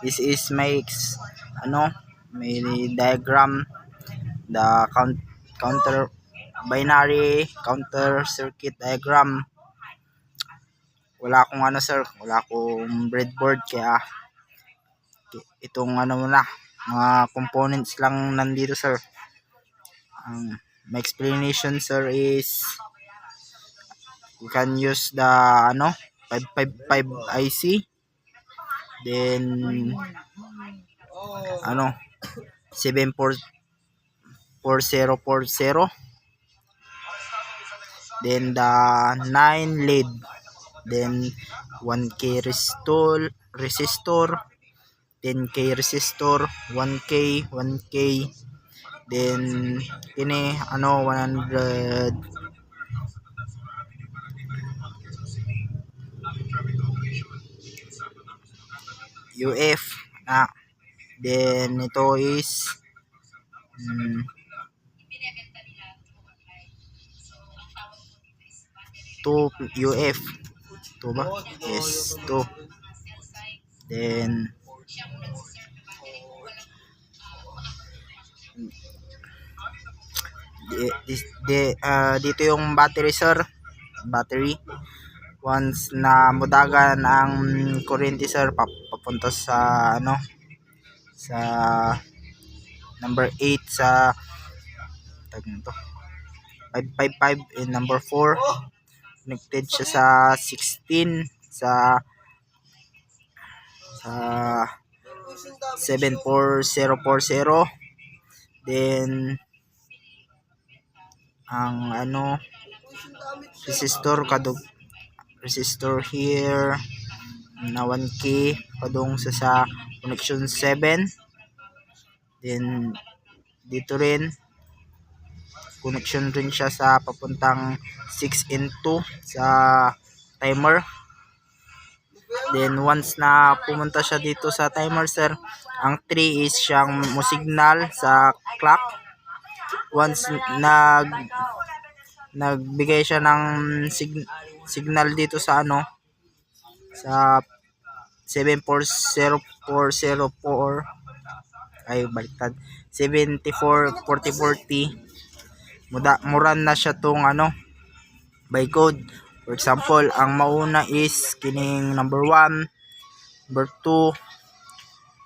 This is my may diagram, the counter binary counter circuit diagram. Wala akong sir, wala akong breadboard, kaya itong muna mga components lang nandito sir. My explanation sir is you can use the 555 IC, then 744040, then the 9 lead, then 1k resistor, 10k resistor, 1k, then ini 100 UF na, then ito is 2 UF, 2 ba? Yes, 2. Then dito yung battery sir. Battery, once na mudagan ang kuryente sir, papunta sa sa number 8 sa tag nito 555, and number 4 connected siya sa 16 sa 74040, then ang resistor here na 1k padung sa connection 7, then dito rin connection rin siya sa papuntang 6 and 2 sa timer. Then once na pumunta siya dito sa timer sir, ang 3 is siyang mo signal sa clock. Once nagbigay siya ng signal dito sa sa 74040, ay baliktad, 744040, muran na siya tong by code. For example, ang mauna is kining number 1, number 2,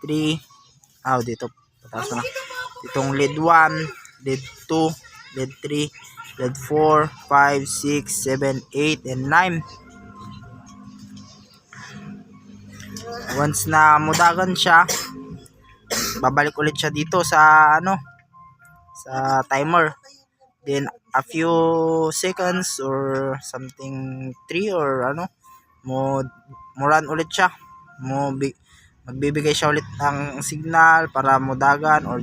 3, dito pataas na, itong lead 1, lead 2, lead 3, lead 4, 5, 6, 7, 8, and 9. Once na mudagan siya, babalik ulit siya dito sa sa timer. Then a few seconds or something 3 or mo run ulit siya, magbibigay siya ulit ng signal para mudagan or